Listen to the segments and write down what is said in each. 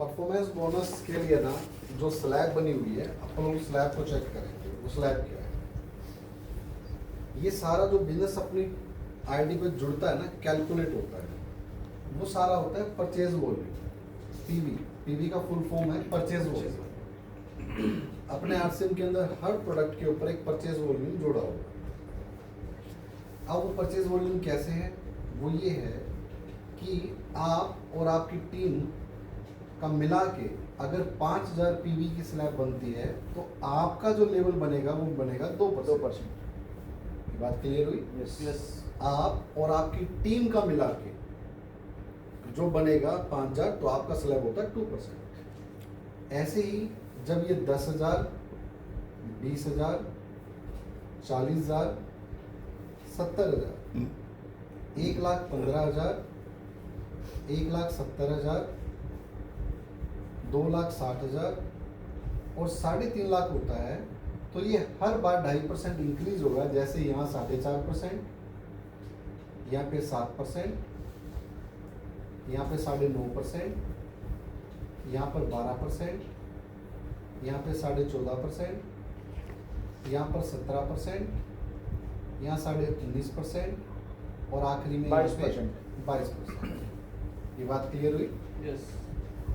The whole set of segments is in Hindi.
परफॉर्मेंस बोनस के लिए ना जो स्लैब बनी हुई है, अपन लोग स्लैब को चेक करेंगे। वो स्लैब क्या है? ये सारा जो बिजनेस अपनी आईडी पे जुड़ता है ना, कैलकुलेट होता है, वो सारा होता है परचेज वॉल्यूम, पीवी। पीवी का फुल फॉर्म है परचेज वॉल्यूम। अपने आरसीएम के अंदर हर प्रोडक्ट के ऊपर एक परचेज वॉल्यूम जुड़ा होगा। अब वो परचेज वॉल्यूम कैसे है? वो ये है कि आप और आपकी टीम का मिला के अगर 5000 पीवी की स्लैब बनती है तो आपका जो लेवल बनेगा वो बनेगा 2%। ये बात क्लियर हुई? यस। आप और आपकी टीम का मिला के जो बनेगा 5000, तो आपका स्लैब होता है 2%। ऐसे ही जब ये 10,000, 20,000, 40,000, 70,000, 1,15,000, 1,70,000, 2,60,000 और 3.5 लाख होता है, तो ये हर बार 2.5% इंक्रीज होगा। जैसे यहाँ 4.5%, यहाँ पे 7%, यहाँ पे 9.5%, यहाँ पर 12%, यहाँ पे 14.5%, यहाँ पर 17%, यहाँ 19% और आखिरी में 22%। ये बात क्लियर हुई? यस।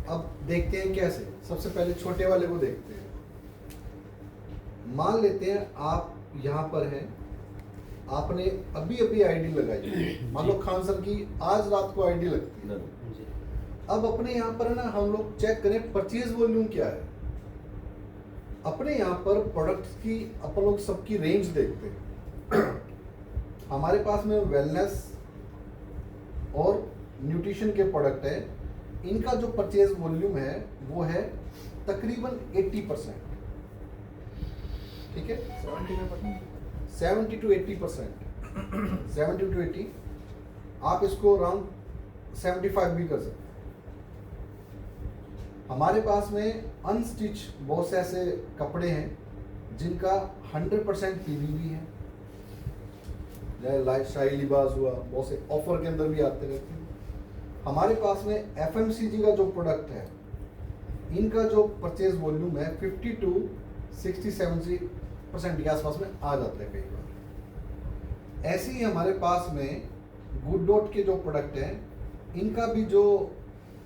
अब देखते हैं कैसे। सबसे पहले छोटे वाले को देखते हैं। मान लेते हैं आप यहाँ पर हैं, आपने अभी अभी आईडी लगाई। मान लो खान सर की आज रात को आईडी लगती है। अब अपने यहाँ पर है ना, हम लोग चेक करें परचेज वॉल्यूम क्या है। अपने यहाँ पर प्रोडक्ट्स की अपन लोग सबकी रेंज देखते हैं। हमारे पास में वेलनेस और न्यूट्रिशन के प्रोडक्ट है। इनका जो परचेज वॉल्यूम है वो है तकरीबन 80%। ठीक है, 70 to 80%। 70 to 80, आप इसको अराउंड 75 भी कर सकते हैं। हमारे पास में अनस्टिच बहुत से ऐसे कपड़े हैं जिनका 100% पीवी भी है। जैसे शाही लिबास हुआ, बहुत से ऑफर के अंदर भी आते रहते हैं। हमारे पास में एफएमसीजी का जो प्रोडक्ट है, इनका जो परचेज वॉल्यूम है 50 to 60-70% के आसपास में आ जाता है कई बार। ऐसे ही हमारे पास में गुड डॉट के जो प्रोडक्ट हैं, इनका भी जो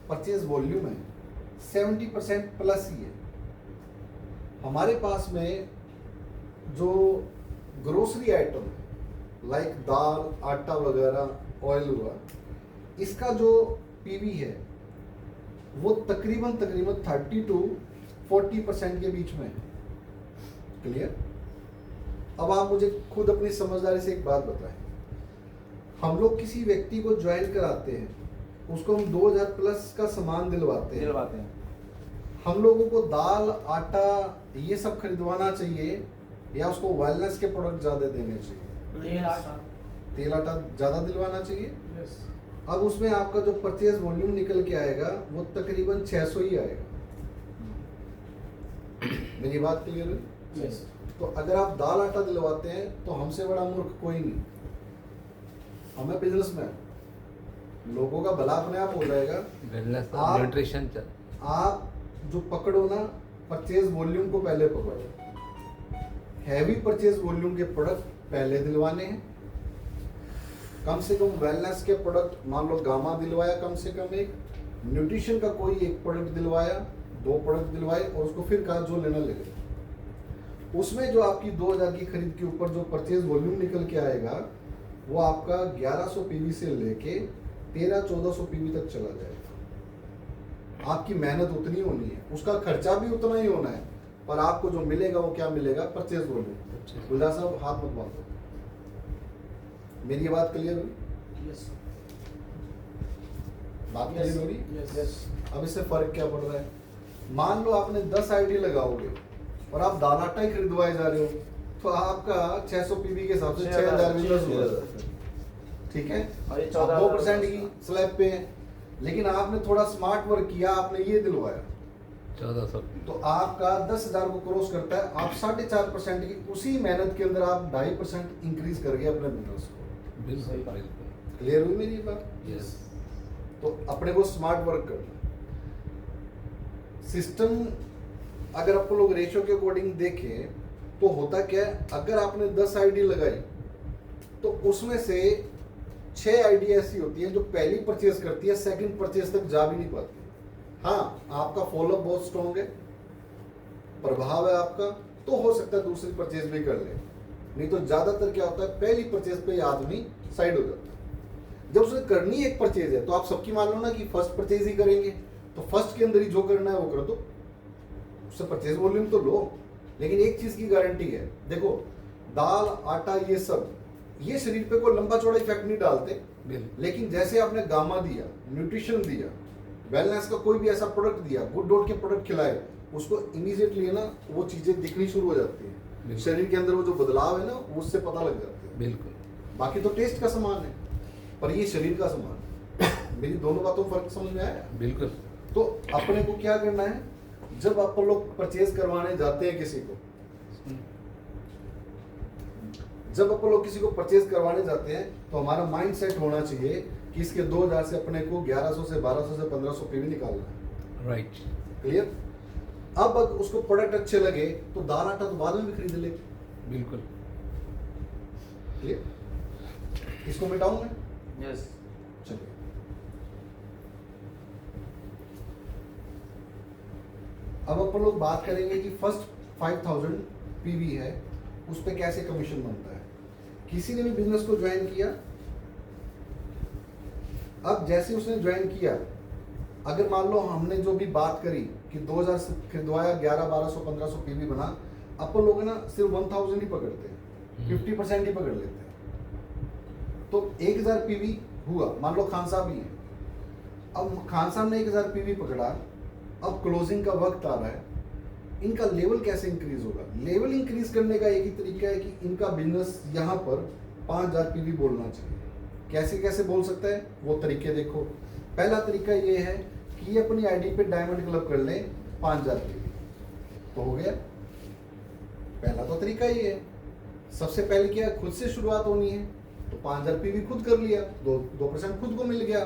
परचेज वॉल्यूम है 70% प्लस ही है। हमारे पास में जो ग्रोसरी आइटम है लाइक दाल, आटा वगैरह, ऑयल हुआ, इसका जो पीवी है वो तकरीबन 30 to 40% के बीच में है। क्लियर? अब आप मुझे खुद अपनी समझदारी से एक बात बताएं। हम लोग किसी व्यक्ति को ज्वाइन कराते हैं, उसको हम 2000 प्लस का सामान दिलवाते हैं। हम लोगों को दाल, आटा ये सब खरीदवाना चाहिए या उसको वेलनेस के प्रोडक्ट ज्यादा देने चाहिए? तेल आटा ज्यादा दिलवाना चाहिए। अब उसमें आपका जो परचेज वॉल्यूम निकल के आएगा वो तकरीबन 600 ही आएगा। मेरी बात क्लियर है? यस। तो अगर आप दाल आटा दिलवाते हैं तो हमसे बड़ा मूर्ख कोई नहीं। हमें बिजनेसमैन, लोगों का भला अपने आप हो जाएगा। न्यूट्रिशन आप जो पकड़ो ना, परचेज वॉल्यूम को पहले पकड़ो। हैवी परचेज वॉल्यूम के प्रोडक्ट पहले दिलवाने हैं। कम से कम वेलनेस के प्रोडक्ट, मान लो गामा दिलवाया, कम से कम एक न्यूट्रिशन का कोई एक प्रोडक्ट दिलवाया, 2 प्रोडक्ट दिलवाए और उसको फिर कहा जो लेना ले ले। उसमें जो आपकी 2000 की खरीद के ऊपर जो परचेज वॉल्यूम निकल के आएगा वो आपका 1100 पीवी से लेके 1300-1400 पीवी तक चला जाएगा। आपकी मेहनत उतनी होनी है, उसका खर्चा भी उतना ही होना है, पर आपको जो मिलेगा वो क्या मिलेगा? Purchase volume. गुलजार साहब हाथ मत बांधो। मेरी ये बात क्लियर हुई? यस। बात क्लियर हो रही? यस। अब इससे फर्क क्या पड़ रहा है? मान लो आपने 10 आईडी लगाओगे और आप दाल आटा ही खरीदवाए जा रहे हो, तो आपका 600 पीवी के हिसाब से 6000 बिजनेस हो जाता है। ठीक है, और ये आप 14,000 2% की स्लैब पे है, लेकिन आपने थोड़ा स्मार्ट वर्क किया, आपने ये दिलवाया 1400। तो आपका 10,000 को क्रॉस करता है। आप 4.5% की उसी मेहनत के अंदर आप 2.5% इंक्रीज कर गए अपने बिजनेस को। बिल्कुल। क्लियर हुई मेरी बात? यस। तो अपने को स्मार्ट वर्क करना। सिस्टम अगर आपको लोग रेशियो के अकॉर्डिंग देखें तो होता क्या है, अगर आपने 10 आईडी लगाई तो उसमें से 6 आईडी ऐसी होती है जो पहली परचेज करती है, सेकंड परचेज तक जा भी नहीं पाती। हाँ, आपका फॉलोअप बहुत स्ट्रॉन्ग है, प्रभाव है आपका, तो हो सकता है दूसरी परचेज भी कर ले, नहीं तो ज्यादातर क्या होता है पहली परचेज पे आदमी साइड हो जाता है। जब उसने करनी एक परचेज है तो आप सबकी मान लो ना कि फर्स्ट परचेज ही करेंगे, तो फर्स्ट के अंदर ही जो करना है वो कर दो, उससे परचेज वॉल्यूम तो लो। लेकिन एक चीज की गारंटी है, देखो दाल आटा ये सब ये शरीर पे कोई लंबा चौड़ा इफेक्ट नहीं डालते, लेकिन जैसे आपने गामा दिया, न्यूट्रिशन दिया, वेलनेस का कोई भी ऐसा प्रोडक्ट दिया, गुड डॉट के प्रोडक्ट खिलाए, उसको इमीडिएटली ना वो चीजें दिखनी शुरू हो जाती है, शरीर के अंदर वो जो बदलाव है ना उससे पता लग जाता है। बिल्कुल। बाकी तो टेस्ट का सामान है, पर ये शरीर का सामान है। मेरी दोनों बातों में फर्क समझ में आया? बिल्कुल। तो अपने को क्या करना है, जब आप लोग परचेज करवाने जाते हैं किसी को, जब अपन लोग किसी को परचेज करवाने जाते हैं तो हमारा माइंड सेट होना चाहिए कि इसके 2000 से अपने को 1100 से 1200 से 1500 पीवी निकालना है। राइट। क्लियर? अब अगर उसको प्रोडक्ट अच्छे लगे तो दाल आटा तो बाद में भी खरीद ले। बिल्कुल। क्लियर? इसको मिटाऊं मैं? यस। चलिए, अब अपन लोग बात करेंगे कि फर्स्ट 5000 पीवी है, उस पे कैसे कमीशन बनता है। किसी ने भी बिजनेस को ज्वाइन किया, अब जैसे उसने ज्वाइन किया, अगर मान लो हमने जो भी बात करी कि 2000 से खरीदवाया, 11 1200 1500 पीवी बना, अपन लोग ना सिर्फ 1000 ही पकड़ते हैं, 50% ही पकड़ लेते हैं। तो 1000 पीवी हुआ, मान लो खान साहब ही है, अब खान साहब ने 1000 पीवी पकड़ा, अब क्लोजिंग का वक्त आ रहा है, इनका लेवल कैसे इंक्रीज होगा? लेवल इंक्रीज करने का एक ही तरीका है कि इनका बिजनेस यहाँ पर 5000 पीवी बोलना चाहिए। कैसे कैसे बोल सकता है वो तरीके देखो। पहला तरीका ये है कि ये अपनी आईडी पे डायमंड क्लब कर लें 5000 पीवी, तो हो गया। पहला तो तरीका ये है। सबसे पहले क्या, खुद से शुरुआत होनी है, तो 5000 पीवी खुद कर लिया, 2% खुद को मिल गया।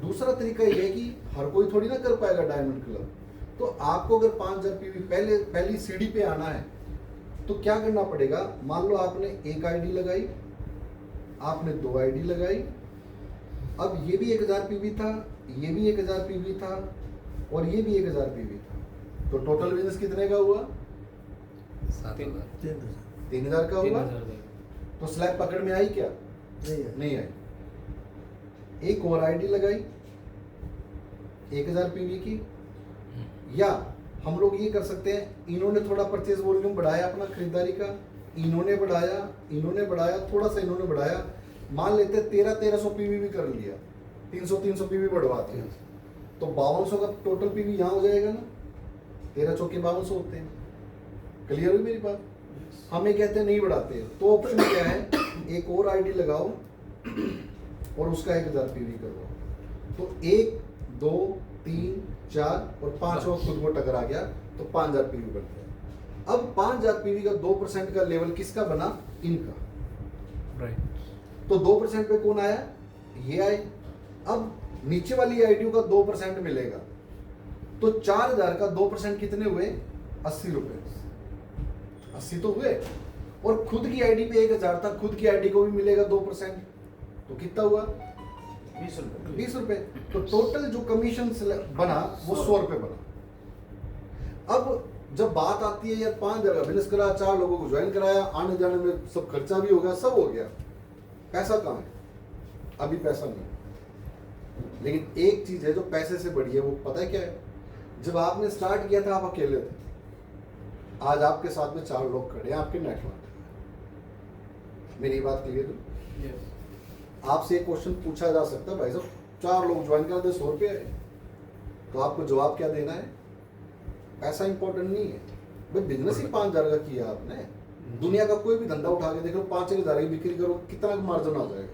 दूसरा तरीका ये है कि हर कोई थोड़ी ना कर पाएगा डायमंड क्लब, तो आपको अगर 5000 पीवी पहली सीढ़ी पे आना है तो क्या करना पड़ेगा? मान लो आपने एक आईडी लगाई, आपने 2 आईडी लगाई, अब ये भी 1000 पीवी था, ये भी 1000 पीवी था और ये भी 1000 पीवी था, तो टोटल बिजनेस कितने का हुआ? 3000 का हुआ। तो स्लैब पकड़ में आई क्या? नहीं आई। एक और आईडी लगाई 1000 पीवी की, या हम लोग ये कर सकते हैं, इन्होंने थोड़ा परचेज वॉल्यूम बढ़ाया अपना खरीदारी का, इन्होंने बढ़ाया थोड़ा सा, इन्होंने बढ़ाया, मान लेते हैं 1300 पीवी भी कर लिया, 300 पीवी बढ़वाते हैं, तो 5200 का टोटल पीवी यहाँ हो जाएगा ना, 13 चौके 5200 होते हैं। क्लियर हुई मेरी बात? हम ये कहते हैं नहीं बढ़ाते, तो ऑप्शन क्या है, एक और आईडी लगाओ और उसका 1000 पीवी करवाओ, तो 1 2 3 4 और 5 और खुद को टकरा गया, तो 5000 पीवी बन गया। अब 5000 पीवी का 2% का लेवल किसका बना? इनका। राइट। तो 2% पे कौन आया? ये आए। अब नीचे वाली आईडी का 2% मिलेगा, तो 4000 का 2% कितने हुए? 80 रुपए। 80 तो हुए, और खुद की आईडी पे 1000 था, खुद की आईडी को भी मिलेगा 2%, तो कितना हुआ? 20 रुपए। तो टोटल जो कमीशन बना वो 100 रुपए बना। अब जब बात आती है यार 5000 का बिजनेस करा, 4 लोगों को ज्वाइन कराया, आने जाने में सब खर्चा भी हो गया, सब हो गया, पैसा कहाँ है? अभी पैसा नहीं। लेकिन एक चीज है जो पैसे से बड़ी है, वो पता है क्या है? जब आपने स्टार्ट किया था आप अकेले थे, आज आपके साथ में 4 लोग खड़े हैं, आपके नेटवर्क। मेरी बात क्लियर है? आपसे एक क्वेश्चन पूछा जा सकता है, भाई साहब 4 लोग ज्वाइन कर दे 100 रुपये, तो आपको जवाब क्या देना है? पैसा इंपॉर्टेंट नहीं है भाई, बिजनेस ही 5000 का किया आपने। दुनिया का कोई भी धंधा उठा के देख लो, 5000 की बिक्री करो, कितना मार्जिन आ जाएगा?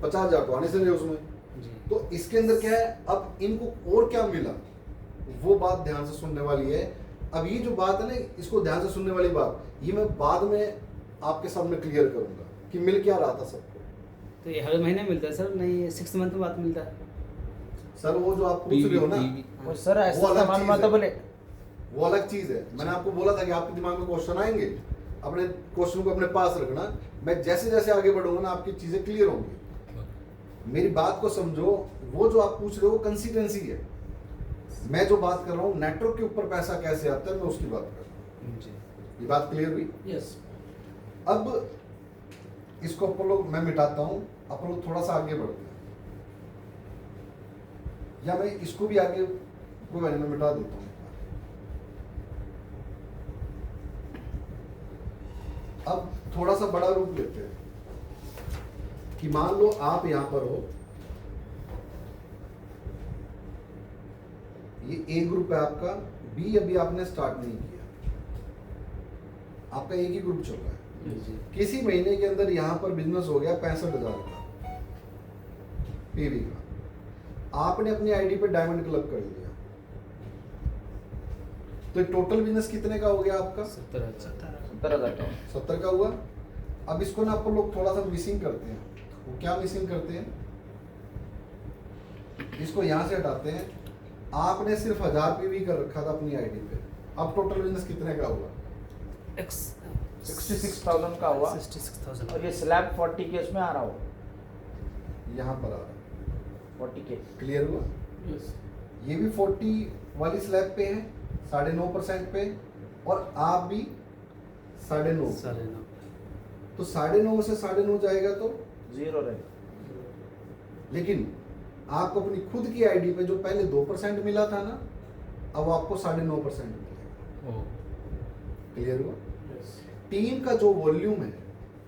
50000 तो आने से नहीं उसमें। तो इसके अंदर क्या है, अब इनको और क्या मिला, वो बात ध्यान से सुनने वाली है। अब ये जो बात है ना, इसको ध्यान से सुनने वाली बात, ये मैं बाद में आपके सामने क्लियर करूंगा कि मिल क्या रहा था सबको। तो ये हर महीने मिलता है सर? नहीं 6 मंथ बाद मिलता है सर वो जो आप पूछ रहे हो ना, वो सर वो ऐसा अलग सामान चीज़ मतलब है। बोले वो अलग चीज है। मैंने आपको बोला था कि आपके दिमाग में क्वेश्चन आएंगे, अपने क्वेश्चन को अपने पास रखना। मैं जैसे जैसे आगे बढ़ूंगा ना आपकी चीजें क्लियर होंगी। मेरी बात को समझो, वो जो आप पूछ रहे हो वो कंसिस्टेंसी है। मैं जो बात कर रहा हूँ नेटवर्क के ऊपर पैसा कैसे आता है, मैं उसकी बात कर रहा हूँ। जी ये बात क्लियर हुई? यस। अब इसको अपन लोग मैं मिटाता हूँ, अपन लोग थोड़ा सा आगे बढ़ते हैं, या मैं इसको भी आगे कोई बात नहीं, मैं मिटा देता हूँ। अब थोड़ा सा बड़ा रूप लेते हैं कि मान लो आप यहां पर हो, ये ए ग्रुप है आपका, बी अभी आपने स्टार्ट नहीं किया, आपका एक ही ग्रुप चल रहा है। जी किसी महीने के अंदर यहां पर बिजनेस हो गया 65,000 का पीवी का, आपने अपनी आईडी पे डायमंड क्लब कर लिया, तो टोटल बिजनेस कितने का हो गया आपका? 70,000। 70 का हुआ। अब इसको ना अपन लोग थोड़ा सा मिसिंग करते हैं। वो क्या मिसिंग करते हैं? इसको यहां से हटाते हैं। आपने सिर्फ 1000 पीवी कर रखा था अपनी आईडी पे, अब टोटल बिजनेस कितने का हुआ? 66,000 का हुआ 66,000। और ये स्लैब 40 केस में आ रहा हो, यहाँ पर आ रहा है। 40 केस। क्लियर हुआ? ये भी 40 वाली स्लैब पे है, 9.5% पे, और आप भी 9.5। 9.5। तो 9.5 से 9.5 जाएगा तो जीरो रहेगा। लेकिन आपको अपनी खुद की आईडी पे जो पहले 2% मिला था ना, अब आपको 9.5% मिलेगा। क्लियर हुआ? टीम का जो वॉल्यूम है,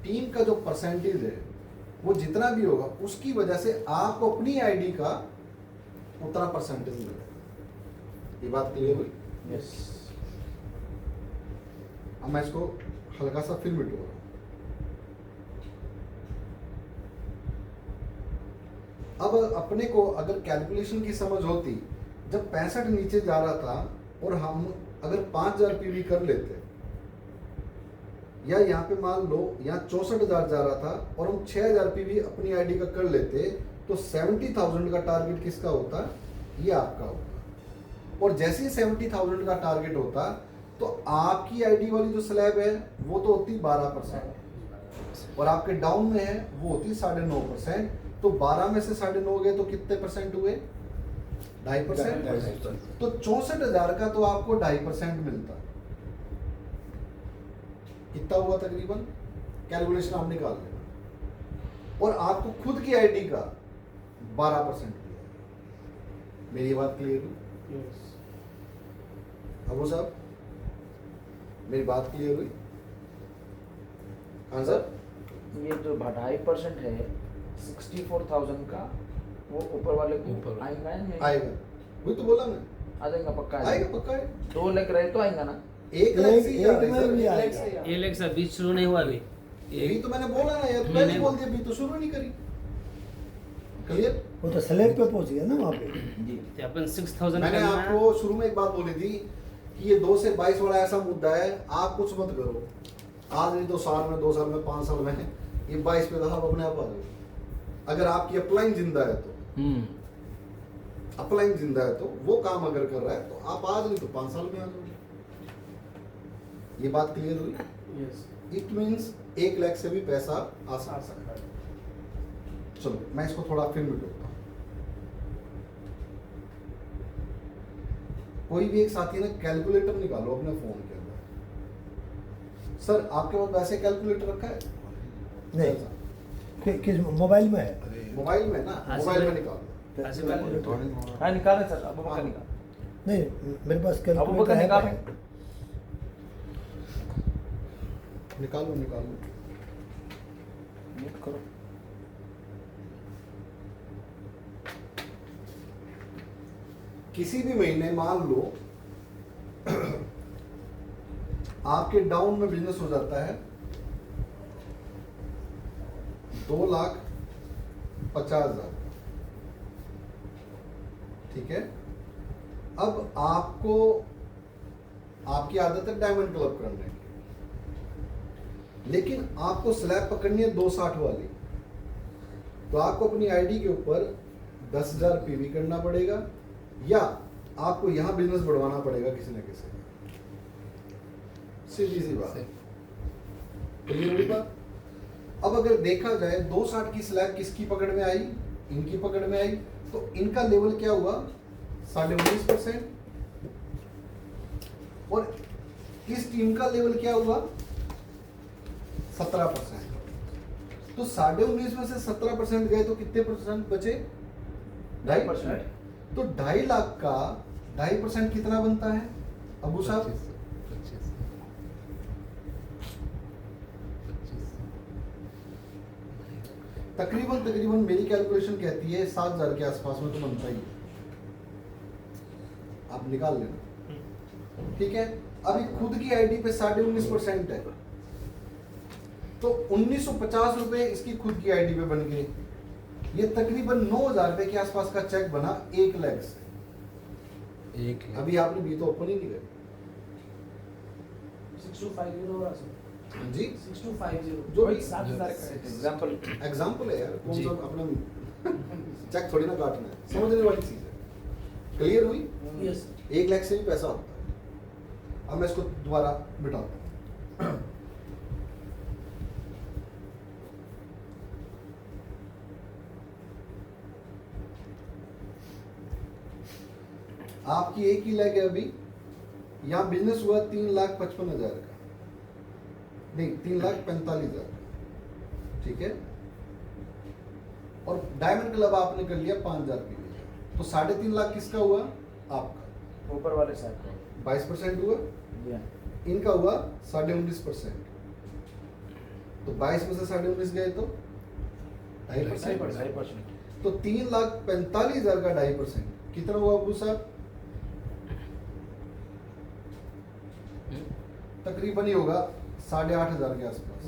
टीम का जो परसेंटेज है, वो जितना भी होगा उसकी वजह से आपको अपनी आईडी का उतना परसेंटेज मिलेगा। ये बात क्लियर हुई? यस। अब मैं इसको हल्का सा फिर मिटू रहा हूं। अब अपने को अगर कैलकुलेशन की समझ होती, जब 65 नीचे जा रहा था और हम अगर 5000 पीवी कर लेते, या यहाँ पे मान लो यहाँ 64,000 जा रहा था और हम 6000 पीवी अपनी आईडी का कर लेते, तो 70,000 का टारगेट किसका होता? ये आपका होता। और जैसे ही 70,000 का टारगेट होता, तो आपकी आईडी वाली जो स्लैब है वो तो होती 12%, और आपके डाउन में है वो होती 9.5%। तो 12 में से 9.5 गए तो कितने परसेंट हुए? 2.5%। तो 64,000 का तो आपको 2.5% मिलता। कितना हुआ तकरीबन? कैलकुलेशन आप निकाल लेना। और आपको खुद की आईडी का 12% मिला। मेरी बात क्लियर हुई? अबू साहब, मेरी बात क्लियर हुई? हाँ सर। ये जो 2.5% है 64,000 का, वो ऊपर वाले को ऊपर। आएगा या नहीं? आएगा, वही तो बोला मैं, आ जाएगा पक्का। आएगा पक्का है। 2 लाख रहे तो आएगा ना? 1 लाख से ही जा रहा है एक में सर, भी 1 लाख आएगा। से ही आ रहा है। ये लेक्सा बीच शुरू नहीं हुआ अभी। यही तो मैंने बोला ना यार, पहले ही बोल दिया, अभी तो शुरू नहीं करी। क्लियर? वो तो स्लैब पे पहुंच गया ना वहाँ पे। जी। तो अपन 6,000 मैंने करना है। आपको शुरू में एक बात बोली थी कि ये 2 से 22 वाला ऐसा मुद्दा है, आप कुछ मत करो। आज नहीं तो साल में, 2 साल में, 5 साल में ये 22 पे तो आप अपने आप आ जाओगे। अगर आपकी अपलाइन जिंदा है तो, अपलाइन जिंदा है तो, वो काम अगर कर रहा है तो आप आज नहीं तो 5 साल में आ जाओगे। ये बात क्लियर हुई? इट मीन्स 1 लाख से भी पैसा आ सकता है। चलो मैं इसको थोड़ा फिर मिटाता हूँ। कोई भी एक साथी ने कैलकुलेटर निकालो अपने फोन के अंदर। सर आपके पास वैसे कैलकुलेटर रखा है? नहीं, किस मोबाइल में है? मोबाइल में ना, हाँ, मोबाइल में सर। निकालो। ऐसे कर हाँ निकालें सर, अबू बकर निकाल। नहीं, मेरे पास अबू बकर कैलकुलेटर निकाल। है। निकालो निकालो। म्यूट करो। किसी भी महीने मान लो आपके डाउन में बिजनेस हो जाता है 2,50,000, ठीक है। अब आपको, आपकी आदत है डायमंड क्लब करने की, लेकिन आपको स्लैब पकड़नी है 260 वाली, तो आपको अपनी आईडी के ऊपर 10,000 पीवी करना पड़ेगा, या आपको यहाँ बिजनेस बढ़वाना पड़ेगा किसी न किसी। सीधी सी बात, क्लियर हुई बात। अब अगर देखा जाए 260 की स्लैब किसकी पकड़ में आई, इनकी पकड़ में आई, तो इनका लेवल क्या हुआ 19.5%, और इस टीम का लेवल क्या हुआ 17%। तो 19.5 में से 17% गए तो कितने परसेंट बचे 2.5%। तो 2.5 लाख का 2.5% कितना बनता है अबू साहब? 25 तकरीबन मेरी कैलकुलेशन कहती है 7,000 के आसपास में तो बनता ही है, आप निकाल लेना, ठीक है। अभी खुद की आईडी पे 19.5% है, तो 1950 रुपए इसकी खुद की आईडी पे बन गए। ये तकरीबन 9,000 रुपए के आसपास का चेक बना 1 लाख से। एक है। अभी आपने भी तो ओपन ही नहीं करी 6250 हो रहा सर, जी, 6250 जो भी 7,000 का एग्जांपल एग्जाम्पल है यार, कौन जी। सा अपना चेक थोड़ी ना काटना है, समझने वाली चीज है। क्लियर हुई? यस 1 लाख से भी पैसा होता है। अब मैं इसको दोबारा बिठाता हूँ। आपकी एक ही लेग है अभी, यहाँ बिजनेस हुआ 3,55,000 का, नहीं 3,45,000 का, ठीक है। और डायमंड क्लब आपने कर लिया 5,000 की, तो 3.5 लाख किसका हुआ आपका, ऊपर वाले साइड का 22% हुआ, जी हाँ। इनका हुआ 19.5%। तो 22 में से 19.5 गए तो 2.5%। 2.5%। तो 3,45,000 का 2.5% कितना हुआ अबू साहब? तकरीबन ही होगा 8,500 के आसपास।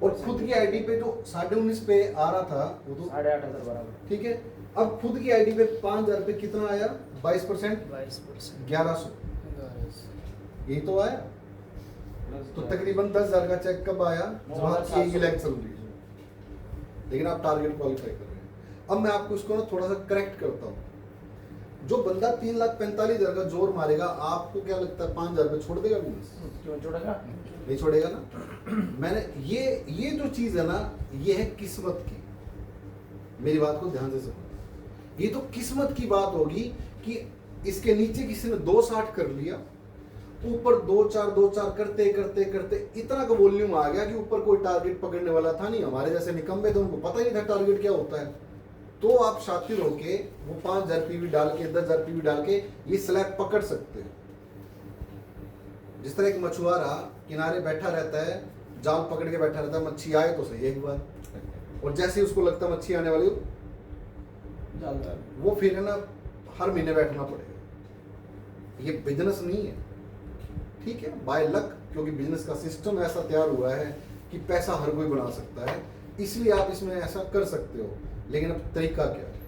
और खुद की आईडी पे जो 19.5 पे आ रहा था वो तो 8,500 बराबर। ठीक है। अब खुद की आईडी पे 5,000 पे कितना आया 22%, 22%। 1100, यही तो आया। तो तकरीबन 10,000 का चेक कब आया जब आपकी 1 लाख चल रही है, लेकिन आप टारगेट क्वालिफाई कर रहे हैं। अब मैं आपको इसको ना थोड़ा सा करेक्ट करता हूँ। जो बंदा 3,45,000 का जोर मारेगा, आपको क्या लगता है 5,000 पे छोड़ देगा बिजनेस? क्यों छोड़ेगा? नहीं छोड़ेगा ना। मैंने ये जो चीज है ना, ये है किस्मत की। मेरी बात को ध्यान से सुनो, ये तो किस्मत की बात होगी कि इसके नीचे किसी ने 260 कर लिया, ऊपर 2-4 करते करते करते इतना का वॉल्यूम आ गया कि ऊपर कोई टारगेट पकड़ने वाला था नहीं। हमारे जैसे निकम्बे थे, उनको पता ही नहीं था टारगेट क्या होता है। तो आप शातिर होके वो 5,000 पीवी डाल के 10,000 पीवी डाल के ये स्लैब पकड़ सकते हैं। जिस तरह एक मछुआरा किनारे बैठा रहता है, जाल पकड़ के बैठा रहता है, मच्छी आए तो सही एक बार, और जैसे ही उसको लगता है मच्छी आने वाली वो फिर है ना हर महीने बैठना पड़ेगा। ये बिजनेस नहीं है, ठीक है, बाय लक, क्योंकि बिजनेस का सिस्टम ऐसा तैयार हुआ है कि पैसा हर कोई बना सकता है, इसलिए आप इसमें ऐसा कर सकते हो। लेकिन अब तरीका क्या है?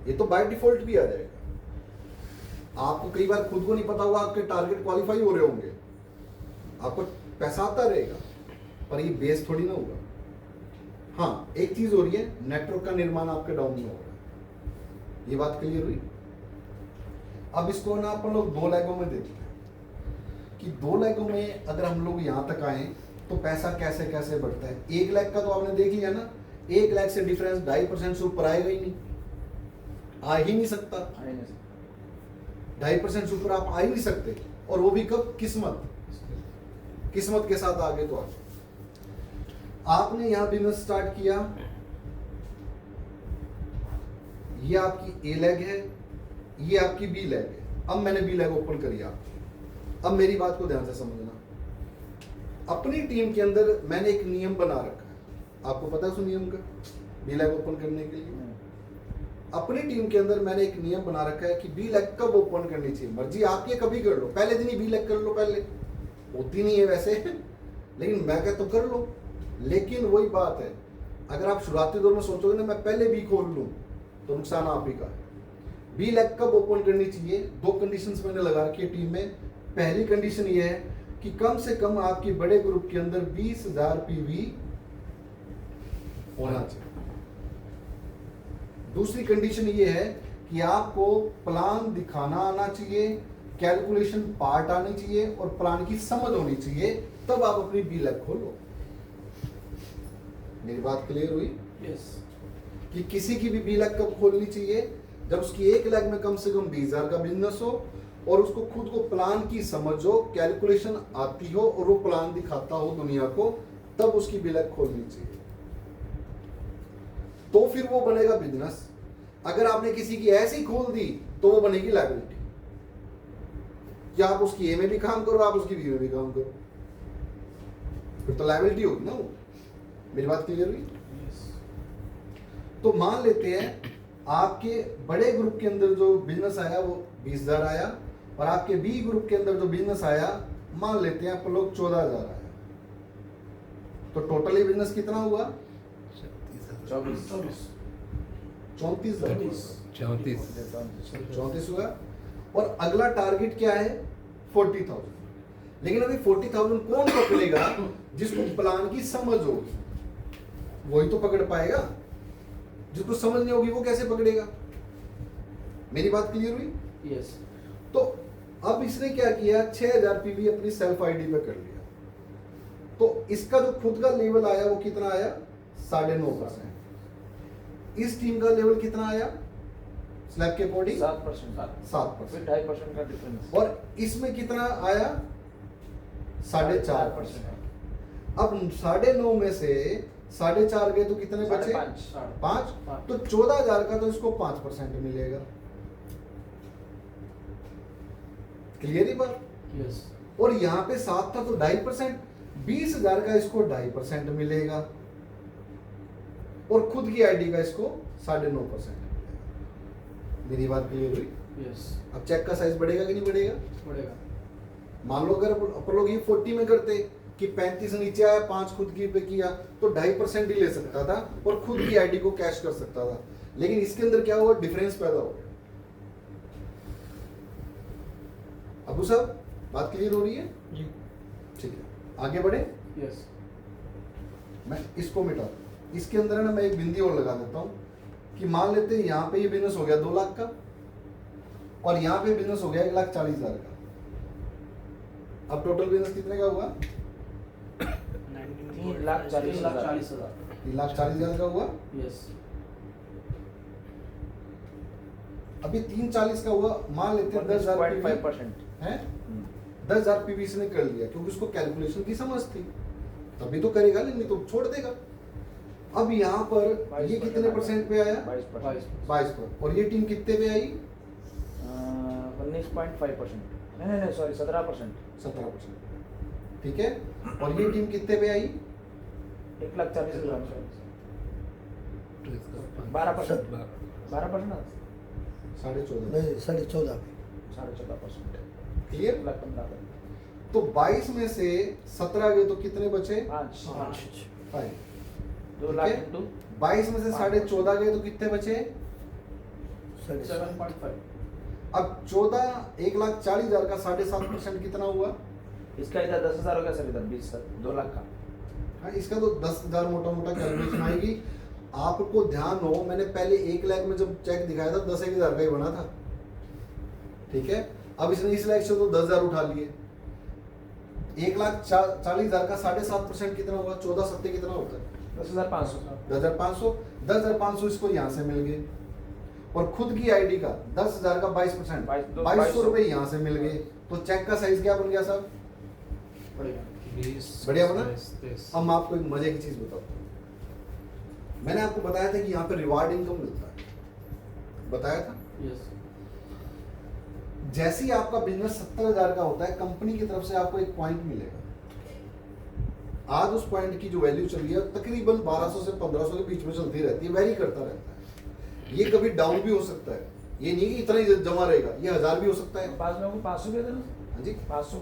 ये तो बाय डिफॉल्ट भी आ जाएगा। आपको कई बार खुद को नहीं पता होगा आपके टारगेट क्वालिफाई हो रहे होंगे, आपको पैसा आता रहेगा, पर ये बेस थोड़ी ना होगा। हाँ, एक चीज हो रही है, नेटवर्क का निर्माण आपके डाउन में हो रहा है। ये बात क्लियर हुई? अब इसको ना अपन लोग 2 लेगों में देखते हैं कि 2 लेगों में अगर हम लोग यहां तक आए तो पैसा कैसे कैसे बढ़ता है। 1 लाख का तो आपने देख लिया ना, 1 लाख से डिफरेंस 2.5% से ऊपर आएगा ही नहीं, आ ही नहीं सकता। 2.5% से ऊपर आप आ ही नहीं सकते, और वो भी कब? किस्मत के साथ आगे तो आगे। आपने यहां बिजनेस स्टार्ट किया, ये आपकी ए लेग है, ये आपकी बी लेग है। अब मैंने बी लेग ओपन करी आपकी। अब मेरी बात को ध्यान से समझना, अपनी टीम के अंदर मैंने एक नियम बना रखा है, आपको पता है उस नियम का? बी लेग ओपन करने के लिए अपनी टीम के अंदर मैंने एक नियम बना रखा है कि बी लेग कब ओपन करनी चाहिए। मर्जी आपकी है, कभी कर लो, पहले दिन ही बी लेग कर लो, पहले होती नहीं है वैसे लेकिन मैं कहता तो कर लो। लेकिन वही बात है, अगर आप शुरुआती दौर में सोचोगे ना मैं पहले बी खोल लूं, तो नुकसान आप ही का है। बी लेग कब ओपन करनी चाहिए? 2 कंडीशंस मैंने लगा रखी है टीम में। पहली कंडीशन ये है कि कम से कम आपके बड़े ग्रुप के अंदर 20,000 पीवी होना चाहिए। दूसरी कंडीशन ये है कि आपको प्लान दिखाना आना चाहिए, कैलकुलेशन पार्ट आनी चाहिए और प्लान की समझ होनी चाहिए, तब आप अपनी बी लैग खोलो। मेरी बात क्लियर हुई? यस। कि किसी की भी बी लैग कब खोलनी चाहिए? जब उसकी एक लैग में कम से कम 20,000 का बिजनेस हो और उसको खुद को प्लान की समझ हो, कैलकुलेशन आती हो और वो प्लान दिखाता हो दुनिया को, तब उसकी बी लैग खोलनी चाहिए। तो फिर वो बनेगा बिजनेस। अगर आपने किसी की ऐसी खोल दी तो वो बनेगी लायबिलिटी। कि आप उसकी ए में भी काम करो, आप उसकी बी में भी काम करो, फिर तो लायबिलिटी होगी ना वो। मेरी बात क्लियर हुई? तो मान लेते हैं आपके बड़े ग्रुप के अंदर जो बिजनेस आया वो 20,000 आया और आपके बी ग्रुप के अंदर जो बिजनेस आया मान लेते हैं आप लोग 14,000 आया, तो टोटली बिजनेस कितना हुआ? 24 34 हुआ। और अगला टारगेट क्या है? 40,000। लेकिन अभी 40,000 कौन पकड़ेगा? जिसको प्लान की समझ होगी वही तो पकड़ पाएगा, जिसको समझ नहीं होगी वो कैसे पकड़ेगा? मेरी बात क्लियर हुई? यस। तो अब इसने क्या किया, 6,000 पीवी अपनी सेल्फ आईडी पे कर लिया, तो इसका जो खुद का लेवल आया वो कितना आया? 9.5%। इस टीम का लेवल कितना आया स्लैब के अकॉर्डिंग? 7%। 7%। फिर 2.5% का डिफरेंस। और इसमें कितना आया? 4.5%। अब 9.5 में से 4.5 गए तो कितने बचे? 5। तो 14,000 का तो इसको 5% मिलेगा। क्लियर ही बात? यस। और यहाँ पे 7 था तो 2.5%, 20,000 का इसको 2.5% मिलेगा और खुद की आईडी का इसको 9.5% मिलेगा। मेरी बात क्लियर हुई? यस। अब चेक का साइज बढ़ेगा कि नहीं बढ़ेगा? बढ़ेगा। मान लो अगर अपन लोग ये 40 में करते कि 35 नीचे आया, 5 खुद की पे किया, तो 2.5% ही ले सकता था और खुद की आईडी को कैश कर सकता था। लेकिन इसके अंदर क्या हुआ? डिफरेंस पैदा हो गया। अबू साहब बात क्लियर हो रही है? ठीक है, आगे बढ़े। यस। मैं इसको मिटा दूं। इसके अंदर है ना मैं एक बिंदी और लगा देता हूं कि मान लेते हैं यहाँ पे ये बिजनेस हो गया 2 लाख का और यहाँ पे बिजनेस हो गया 1,40,000 का। अब टोटल बिजनेस कितने का हुआ? 3,40,000। 3,40,000 का हुआ। यस। अभी 3,40 का हुआ, मान लेते हैं 10,000 5% है, 10,000 पीवी इसने कर लिया क्योंकि उसको कैलकुलेशन की समझ थी, तभी तो करेगा, नहीं तो छोड़ देगा। अब यहाँ पर ये कितने परसेंट पे आया? 22%। और ये टीम कितने पे आई? 19.5%। नहीं सॉरी 17%। 17%। ठीक है, और ये टीम कितने पे आई? 1,40,000। 12%। 12%। 14.5। नहीं 14.5 14.5%। क्लियर? 1,15,000। तो 22 में से 17 गए तो कितने बचे? 5। 5। 2 लाख ठीक है? इंटू 22 में से 14.5 गए तो कितने बचे? 7.5। अब 1,40,000 का 7.5% कितना हुआ? इसका इधर 10,000 हो गया सर, इधर 20 सर 2 लाख का। हाँ, इसका तो 10,000 मोटा मोटा कैलकुलेशन आएगी। आपको ध्यान हो, मैंने पहले 1 लाख में जब चेक दिखाया था 10,000 का ही बना था। ठीक है, अब इसने इस लाख से तो 10,000 उठा लिए। 1,40,000 का 7.5% कितना हुआ? 14 सत्ते कितना होता है? 10,500। 10,500। 10,500 इसको यहाँ से मिल गए और खुद की आईडी का 10,000 का 22%, 2200 रुपए यहाँ से मिल गए। तो चेक का साइज क्या बन गया साहब? बढ़िया बना। अब मैं आपको एक मजे की चीज बताता हूँ। मैंने आपको बताया था कि यहाँ पे रिवार्ड इनकम मिलता है, बताया था। यस। जैसे ही आपका बिजनेस 70,000 का होता है, कंपनी की तरफ से आपको एक पॉइंट मिलेगा। आज उस पॉइंट की जो वैल्यू चल रही है तकरीबन 1200 से 1500 के बीच में चलती रहती है, वेरी करता रहता है। ये कभी डाउन भी हो सकता है, ये नहीं कि इतना ही जमा रहेगा, ये 1000 भी हो सकता है। पास में 500 दे देना। हाँ जी, 500।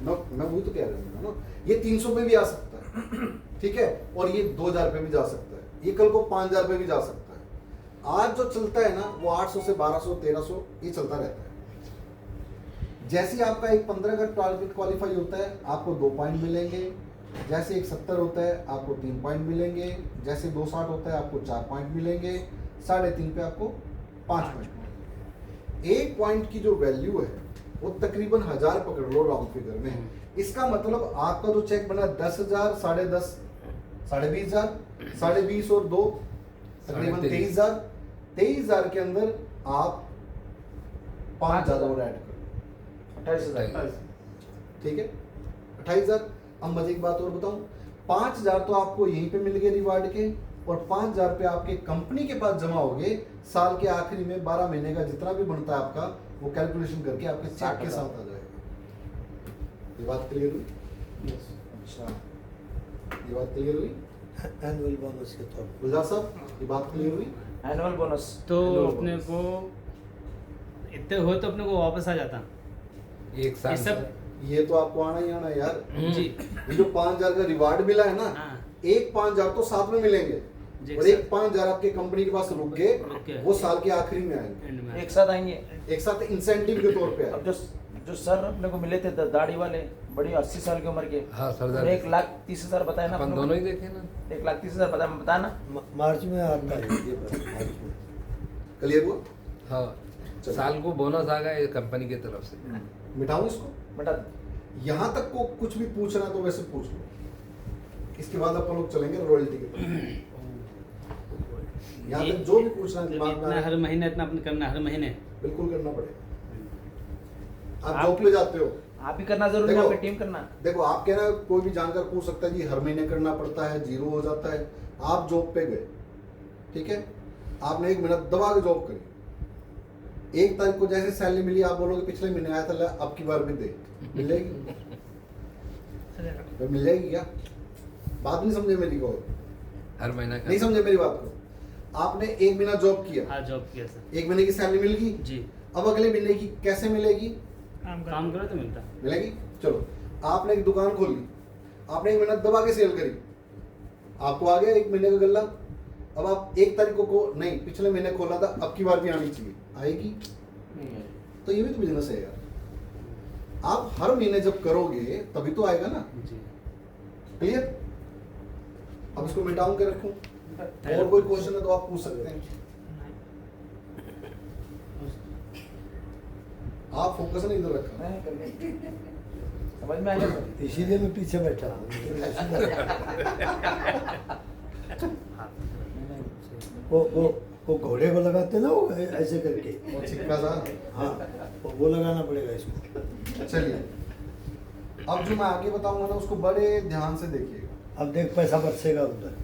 मैं वही तो कह रहा हूँ ना, ये 300 पे भी आ सकता है। ठीक है, और ये 2,000 पे भी जा सकता है, ये कल को 5,000 पे भी जा सकता है। आज जो चलता है ना वो 800 से 1200 1300 ये चलता रहता है। जैसे ही आपका एक 15 का टारगेट क्वालिफाई होता है आपको 2 पॉइंट मिलेंगे, जैसे एक 70 होता है आपको 3 पॉइंट मिलेंगे, जैसे 260 होता है आपको 4 पॉइंट मिलेंगे, 3.5 पे आपको 5 पॉइंट मिलेंगे। एक पॉइंट की जो वैल्यू है वो तकरीबन 1000 पकड़ लो राउंड फिगर में। इसका मतलब आपका जो चेक बना 10,000, 10,500, 20,500, 20,500 और 2 तकरीबन 23,000। 23,000 के अंदर आप 5,000 और ऐड करो, 28,000। ठीक है 28,000। अब मजे की बात और बताऊं, 5,000 तो आपको यहीं पे मिल गए रिवार्ड के, और 5,000 पे आपके कंपनी के पास जमा हो गए। साल के आखिरी में 12 महीने का जितना भी बनता है आपका, वो कैलकुलेशन करके आपके चेक के साथ आ जाएगा। ये बात क्लियर हुई? अच्छा, ये बात क्लियर हुई एनुअल बोनस के तौर पर। गुलजार साहब? ये बात क्लियर हुई? Annual bonus. तो अपने को इतने हो तो अपने को वापस आ जाता। एक साल ये सब ये तो आपको आना ही आना है यार। जी ये जो 5,000 का रिवार्ड मिला है ना, हाँ एक 5,000 तो साथ में मिलेंगे, जी, और एक 5,000 आपके कंपनी के पास रुक रुक गए, गए। वो साल के आखिरी में आएंगे, एंड में एक साथ आएंगे। एक साथ इंसेंटिव के तौर पे अब आएंगे। जो सर अपने को मिले थे दाढ़ी वाले, बड़ी 80 साल की उम्र के, हाँ सरदार, उन्होंने 1,30,000 बताया ना अपन अपने को? दोनों ही देखे ना। 1,30,000 बताया ना। मार्च में आता है ये मार्च में। क्लियर हुआ? हाँ चलो। साल को बोनस आ गया कंपनी की तरफ से। मिटाऊं इसको? बता दो। यहाँ तक को कुछ भी पूछना है तो वैसे पूछ लो, इसके बाद अपन लोग चलेंगे रॉयल्टी के तरफ। यहाँ तक जो भी पूछना है दिमाग में इतना आए, हर महीने इतना अपने करना हर महीने। बिल्कुल करना पड़ेगा। आप जॉब पे जाते हो, आप ही करना जरूरी है, देखो, आपकी टीम करना। देखो आप कहना कोई भी जानकर पूछ सकता है जी हर महीने करना पड़ता है, जीरो हो जाता है। आप जॉब पे गए, ठीक है, आपने 1 महीना दबा के जॉब करी, 1 तारीख को जैसे सैलरी मिली, आप बोलोगे पिछले महीने आया था, ला, अब की बार भी दे, मिल जाएगी? तो मिल जाएगी क्या? बात नहीं समझे मेरी को? हर महीना नहीं समझे मेरी बात को? आपने 1 महीना जॉब किया, हाँ जॉब किया सर। 1 महीने की सैलरी मिल गई, जी अब अगले महीने की कैसे मिलेगी? काम करो तो मिलता। मिलेगी। चलो आपने एक दुकान खोली, आपने 1 महीना दबा के सेल करी, आपको आ गया 1 महीने का गल्ला। अब आप 1 तारीख को नहीं, पिछले महीने खोला था, अब की बार भी आनी चाहिए, आएगी? तो ये भी तो बिजनेस है यार। आप हर महीने जब करोगे तभी तो आएगा ना। जी क्लियर? अब इसको मिटाऊं के रखूं? और कोई क्वेश्चन है तो आप पूछ सकते हैं। आप फोकस नहीं इधर रखा। नहीं, करनी। समझ में आया सर? इसीलिए मैं पीछे बैठा हूँ। वो घोड़े को लगाते ना, वो ऐसे करके। वो छिक्का सा। हाँ, वो लगाना पड़ेगा इसको। चलिए अब जो मैं आगे बताऊंगा ना उसको बड़े ध्यान से देखिएगा। अब देख पैसा बरसेगा उधर।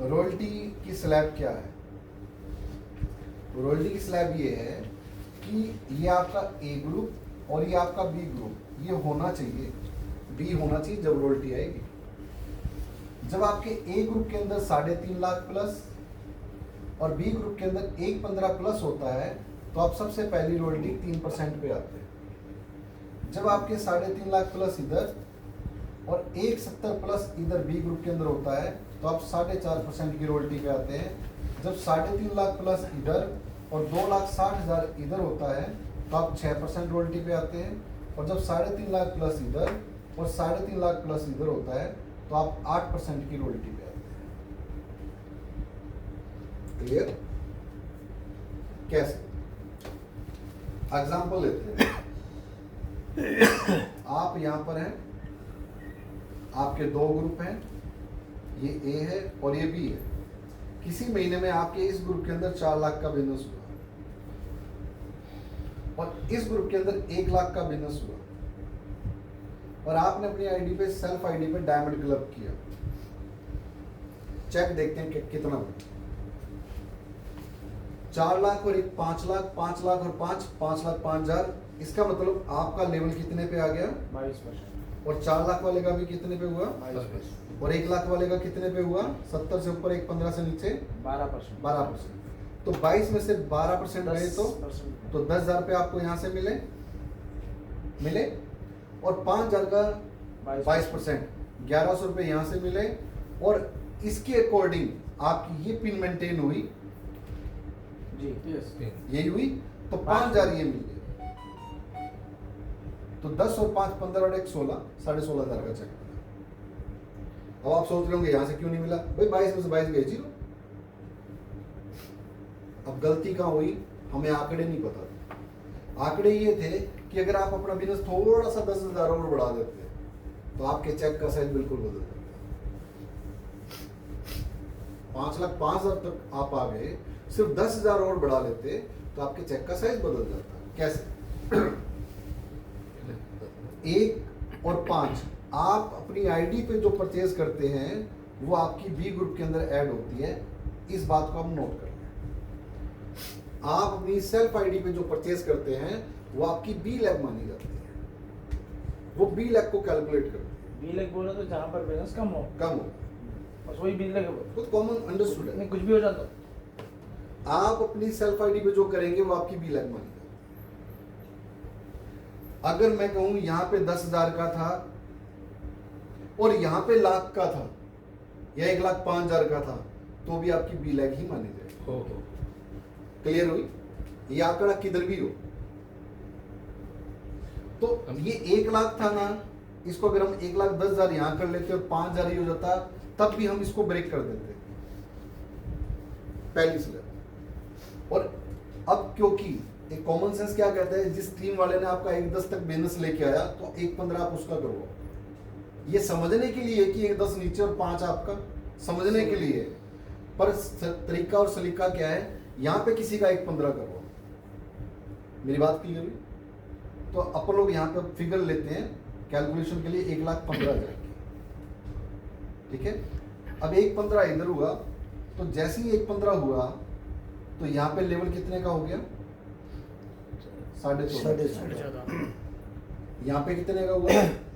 रॉयल्टी की स्लैब क्या है? रॉयल्टी की स्लैब ये है कि ये आपका ए ग्रुप और ये आपका बी ग्रुप, ये होना चाहिए, बी होना चाहिए जब रॉयल्टी आएगी। जब आपके ए ग्रुप के अंदर 3.5 लाख प्लस और बी ग्रुप के अंदर 1.15 प्लस होता है, तो आप सबसे पहली रॉयल्टी 3% पे आते हैं। जब आपके 3.5 लाख प्लस इधर और 1.70 प्लस इधर बी ग्रुप के अंदर होता है, तो आप 4.5% की रॉयल्टी पे आते हैं। जब 3.5 लाख प्लस इधर और 2,60,000 इधर होता है, तो आप 6% रॉयल्टी पे आते हैं। और जब 3.5 लाख प्लस इधर और 3.5 लाख प्लस इधर होता है, तो आप 8% की रॉयल्टी पे आते हैं। क्लियर? कैसे? एग्जाम्पल लेते हैं। आप यहाँ पर हैं, आपके 2 ग्रुप हैं, ये ए है और ये बी है। किसी महीने में आपके इस ग्रुप के अंदर 4 लाख का बिजनेस हुआ और इस ग्रुप के अंदर 1 लाख का बिजनेस हुआ, और आपने अपनी आईडी पे, सेल्फ आईडी पे डायमंड क्लब किया। चेक देखते हैं कि कितना बना। 4 लाख और 1 5 लाख, 5 लाख और 5 लाख 5,000। इसका मतलब आपका लेवल कितने पे आ गया? 22%। और 4 लाख वाले का भी कितने पे हुआ? 22%। और 1 लाख वाले का कितने पे हुआ? 70 से ऊपर 1 15 से नीचे 12%। 12%। तो 22 में से 12% गए तो 10,000 रुपये आपको यहाँ से मिले और 5,000 का 22%, 1,100 रुपये यहाँ से मिले, और इसके अकॉर्डिंग आपकी ये पिन मेंटेन हुई, जी यही हुई, तो 5,000 ये मिल गए। तो 10 और 5 15 और 1 16, 16,500 का चेक बना। अब आप सोच रहे होंगे यहाँ से क्यों नहीं मिला, भाई 22 में से 22 गए 0। अब गलती कहाँ हुई, हमें आंकड़े नहीं पता थे। आंकड़े ये थे कि अगर आप अपना बिजनेस थोड़ा सा 10,000 और बढ़ा देते तो आपके चेक का साइज बिल्कुल बदल जाता। 5,05,000 तक आप आ गए, सिर्फ 10,000 और बढ़ा लेते तो आपके चेक का साइज बदल जाता। कैसे? 1 और 5 आप अपनी आईडी पे जो परचेज करते हैं वो आपकी बी ग्रुप के अंदर ऐड होती है, इस बात को हम नोट कर लें। आप अपनी सेल्फ आईडी पे जो परचेज करते हैं वो आपकी बी लैब मानी जाती है, वो बी लैब को कैलकुलेट करती है। बी लैक बोला तो जहाँ पर बिजनेस कम हो, बस वही बी लैक बहुत कॉमन अंडरस्टूड है। नहीं, कुछ भी हो जाता। आप अपनी सेल्फ आईडी पे जो करेंगे वो आपकी बी लैब मानी जाती है। अगर मैं कहूं यहाँ पे 10,000 का था और यहाँ पे लाख का था या 1,05,000 का था तो भी आपकी बी लैग ही मानी जाएगी। क्लियर हुई? ये आंकड़ा किधर भी हो तो ये 1 लाख था ना, इसको अगर हम 1,10,000 यहाँ कर लेते और 5,000 ही हो जाता तब भी हम इसको ब्रेक कर देते पहली स्लैब। और अब क्योंकि एक कॉमन सेंस क्या कहता है, जिस टीम वाले ने आपका 1,10 तक बिजनेस लेके आया तो 1,15 आप उसका करो। ये समझने के लिए कि 1,10 नीचे और 5 आपका, समझने के लिए। पर तरीका और सलीका क्या है, यहाँ पे किसी का 1,15 करो। मेरी बात क्लियर हुई? तो अपन लोग यहाँ पे फिगर लेते हैं कैलकुलेशन के लिए 1,15,000 की, ठीक है। अब 1,15 इधर हुआ तो जैसे ही 1,15 हुआ तो यहाँ पे लेवल कितने का हो गया? 14.5। यहाँ पे कितने का हुआ?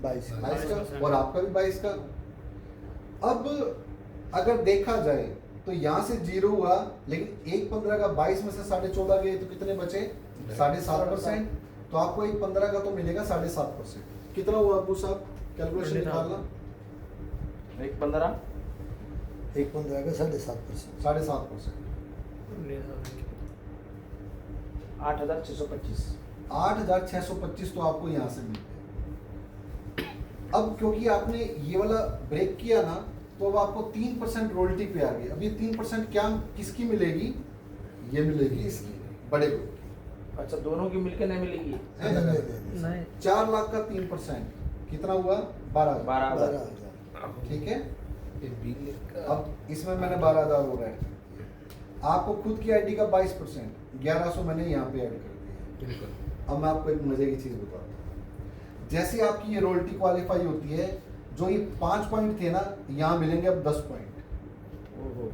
22 का, और आपका भी 22 का। अब अगर देखा जाए तो यहाँ से 0 हुआ, लेकिन 1,15 का 22 में से 14.5 गए तो कितने बचे? 7.5%। तो आपको 1,15 का तो मिलेगा 7.5%। कितना हुआ अबू साहब? कैलकुलेशन निकालना। 1,15 1,15 का 7.5%। 7.5%। 8,625। 8,625 तो आपको यहाँ से मिल गया। अब क्योंकि आपने ये वाला ब्रेक किया ना तो अब आपको 3% रॉयल्टी पे आ गई। अब ये 3% क्या किसकी मिलेगी? ये मिलेगी इसकी, बड़े ग्रुप की। अच्छा, दोनों की मिलकर नहीं मिलेगी। नहीं 4 लाख का 3% कितना हुआ? 12,000। 12,000। ठीक है। ये बिल का अब इसमें मैंने 12,000 और ऐड कर दिया। आपको खुद की आईडी का 22%, 1,100 मैंने यहाँ पे ऐड कर दिया। बिल्कुल। अब मैं आपको एक मजे की चीज बताता हूँ। जैसे आपकी ये रॉयल्टी क्वालिफाई होती है, जो ये 5 पॉइंट थे ना, यहाँ मिलेंगे अब 10 पॉइंट। ओहो।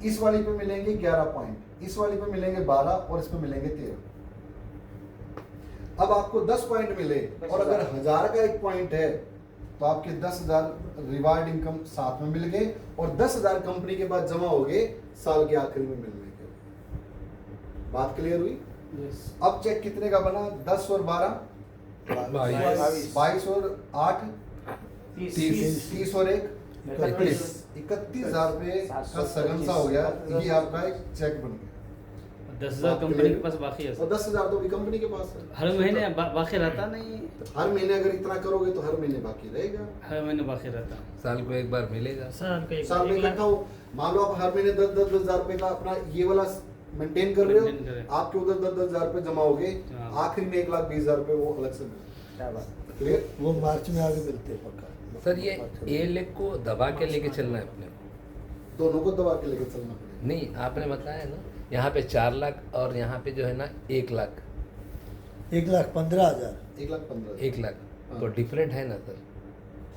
इस वाली पे मिलेंगे 11 पॉइंट, इस वाली पे मिलेंगे 12 और इस पे मिलेंगे 13। अब आपको 10 पॉइंट मिले और अगर 1,000 का एक पॉइंट है तो आपके 10,000 रिवार्ड इनकम साथ में मिल गए और 10,000 कंपनी के बाद जमा हो गए साल के आखिर में मिलने के। बात क्लियर हुई? अब चेक कितने का बना? 10 और 12 22 और 8 30 और 1 31,000 रुपए का सगन सा हो गया। ये आपका एक चेक बन गया। 10,000 कंपनी के पास बाकी है और सर। 10,000 तो भी कंपनी के पास है। हर महीने बाकी रहता नहीं, हर महीने अगर इतना करोगे तो हर महीने बाकी रहेगा। हर महीने बाकी रहता। साल को एक बार मिलेगा। साल का साल में इकट्ठा हो, मान लो आप हर महीने 10,000 रुपए का अपना ये वाला मेंटेन कर रहे Maintain हो, करें। आपके उधर 10,000 रुपए जमा हो गए, हाँ। आखिरी में 1,20,000 रुपए वो अलग से मिले। क्या बात। क्लियर? वो मार्च में आगे मिलते हैं पक्का। सर ये लेग को दबा के लेके चलना है अपने को। दोनों को दबा के लेके चलना पड़ेगा। नहीं, आपने बताया ना यहाँ पे 4 लाख और यहाँ पे जो है ना 1 लाख 1,15,000। 1,15,000। 1 लाख हाँ। तो डिफरेंट है ना सर।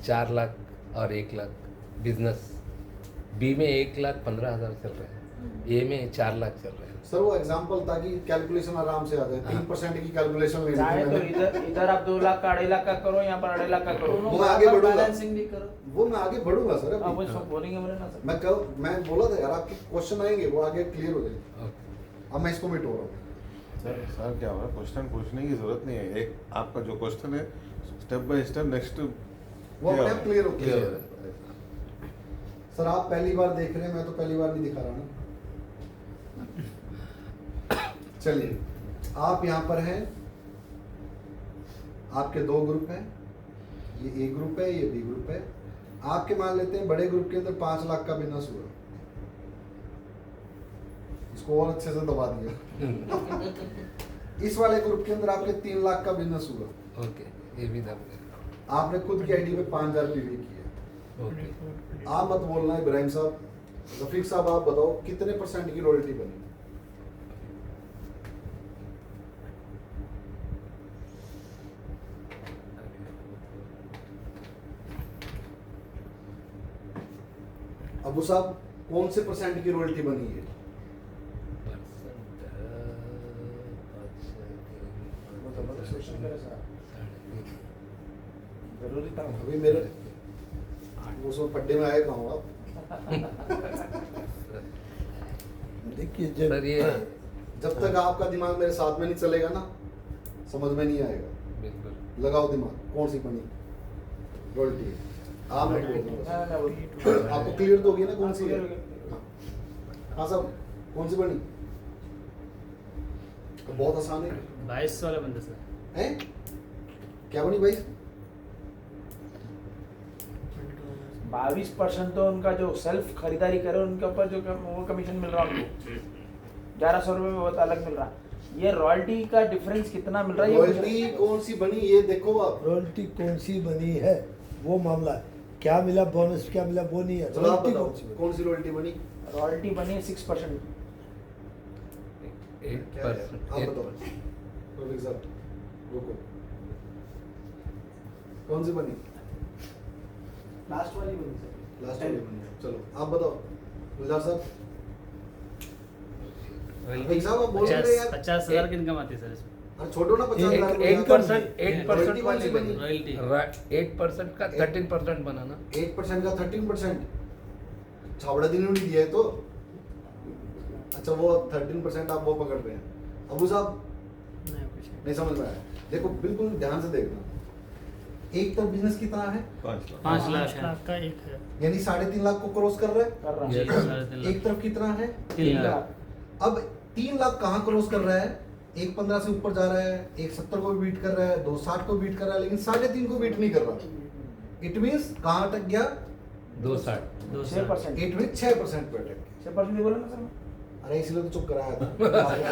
4 लाख और 1 लाख बिजनेस बी में 1,15,000 चल रहे हैं, ए में 4 लाख चल रहे हैं। सर वो एग्जांपल ताकि कैलकुलेशन आराम से आ जाए। 3% की कैलकुलेशन लेनी चाहे थी तो मैंने। इधर आप 2 लाख का 2.5 लाख का करो, यहाँ पर 2.5 लाख का करो। वो मैं आगे बढ़ूंगा। बैलेंसिंग भी करो। वो मैं आगे बढ़ूंगा सर। आप अभी वो सब बोलेंगे बोले ना सर। मैं बोला था यार, आपके क्वेश्चन आएंगे वो आगे क्लियर हो जाएंगे। ओके। अब मैं इसको मिटो रहा हूँ। सर क्या हो रहा है, क्वेश्चन पूछने की जरूरत नहीं है। एक आपका जो क्वेश्चन है स्टेप बाय स्टेप नेक्स्ट वो अपने आप क्लियर हो क्लियर गया। सर आप पहली बार देख रहे हैं, मैं तो पहली बार नहीं दिखा रहा ना। चलिए, आप यहाँ पर हैं, आपके 2 ग्रुप हैं, ये ए ग्रुप है, ये बी ग्रुप है। आपके मान लेते हैं बड़े ग्रुप के अंदर 5 लाख का बिजनेस हुआ, इसको और अच्छे से दबा दिया। इस वाले ग्रुप के अंदर आपके 3 लाख का बिजनेस हुआ, ओके, ये भी दब गया। आपने खुद की आईडी पे 5000 पीवी किया। ओके, आप मत बोलना इब्राहिम साहब, रफीक साहब आप बताओ कितने % की रॉयल्टी बनी? अबू साहब कौन से % की रॉयल्टी बनी है? वो जबरदस्त क्वेश्चन करे सर, जरूरी था। अभी मेरे वो सब पड्डे में आए कहाँ हो आप? देखिए सर ये जब तक आपका दिमाग मेरे साथ में नहीं चलेगा ना, समझ में नहीं आएगा। बिल्कुल लगाओ दिमाग, कौन सी बनी रॉयल्टी है? आप मत बोलो बस। ना वो आपको क्लियर तो होगी ना कौन सी है? clear हो गया। हाँ साहब, कौन सी बनी? तो बहुत आसान है। 22 वाले बंदे सर। हैं? क्या बनी भाई? 22% तो उनका जो सेल्फ खरीदारी करे उनके ऊपर जो वो कमीशन मिल रहा है उनको 1100 रुपये में बहुत अलग मिल रहा है। ये रॉयल्टी का डिफरेंस कितना मिल रहा है ये रॉयल्टी कौन सी बनी ये देखो आप। रॉयल्टी कौन सी बनी है वो मामला है, क्या मिला बोनस क्या मिला वो नहीं है। चलो आप रॉयल्टी बताओ कौन सी बनी? कौन सी रॉयल्टी बनी? रॉयल्टी बनी है 6%। क्या है? आप बताओ रफीक साहब, रुको। कौन सी बनी? लास्ट वाली बनी सर। लास्ट वाली बनी। चलो आप बताओ गुलजार साहब। रफीक साहब आप बोल रहे हैं यार। 50,000 की इनकम आती है सर इसमें। अरे छोड़ो ना 50,000 8% रॉयल्टी 8% कौन सी वाली बनी? रॉयल्टी 8% का 13% बनाना। 8% का 13%। छावड़ा दिन नहीं दिया है तो। अच्छा वो 13% आप वो पकड़ रहे हैं। अबू साहब नहीं समझ में आया। देखो बिल्कुल ध्यान से देखना। एक तरफ बिजनेस कितना है? 5 लाख 5 लाख है। का एक है। यानी 3.5 लाख को क्रॉस कर रहा है। कर रहा जी, है। 3.5 एक तरफ कितना है? 3 लाख। अब 3 लाख कहाँ क्रॉस कर रहा है? एक 15 से ऊपर जा रहा है, एक 70 को बीट कर रहा है, 260 को बीट कर रहा है, लेकिन 3.5 को बीट नहीं कर रहा। इट मीन्स कहाँ अटक गया? 260 6%। इट मीन्स 6% पे अटक गया। 6% नहीं बोला ना सर मैं? अरे इसलिए तो चुप कराया था आपको बताया।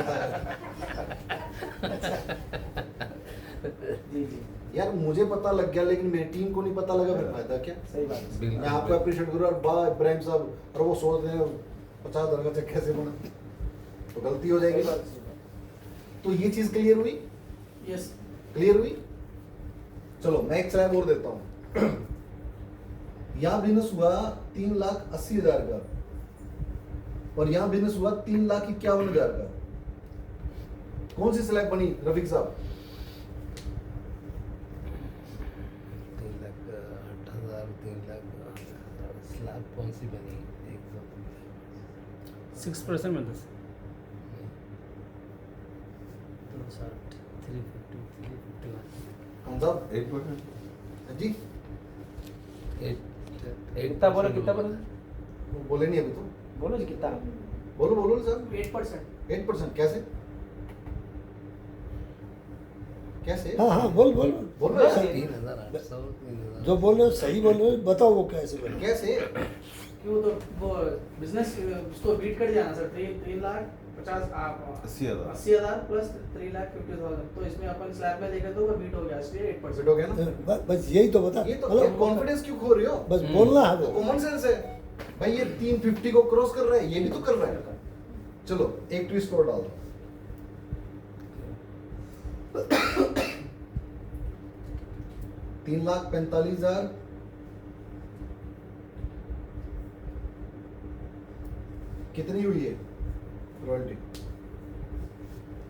जी जी यार मुझे पता लग गया लेकिन मेरी टीम को नहीं पता लगा, फिर फायदा क्या? सही बात है। बिल्कुल मैं आपको अप्रिशिएट करूँ और वाह इब्राहिम साहब, और वो सोच रहे हैं 50,000 का चेक कैसे बना, तो गलती हो सही जाएगी। बात है, सही बात तो ये चीज क्लियर हुई? है। यस क्लियर हुई? चलो मैं एक स्लैब और देता हूँ। यहाँ बिजनेस हुआ 3,80,000 का और यहाँ बिजनेस हुआ 3,51,000 का। कौन सी स्लैब बनी रफीक साहब? 3,08,000 3,00,000 स्लैब कौन सी बनी? 6% में 10 260 350 350 कौन साहब? 8%। जी कितना बोला कितना बोला? वो बोले नहीं अभी तो। बोलो जी कितना? बोलो बोलो सर। 8%। 8% कैसे? कैसे? हाँ हाँ बोल बोल बोल रहे हैं? 3,800 3,000 जो बोल रहे हो सही बोल रहे हो, बताओ वो कैसे बने। कैसे? क्यों तो वो बिजनेस उसको बीट कर जाना सर 3,50,000 आप 80,000 80,000 प्लस 3,50,000 तो इसमें अपन स्लैब में देखे तो वो बीट हो गया इसलिए 8%। फिट हो गया ना? बस यही तो बता, ये तो मतलब कॉन्फिडेंस क्यों खो रही हो? बस बोलना है तो वो। कॉमन सेंस है भाई। ये 350 को क्रॉस कर रहा है, ये भी तो कर रहा है। चलो एक ट्विस्ट और डाल दो। $3,45,000 कितनी हुई है रॉयल्टी?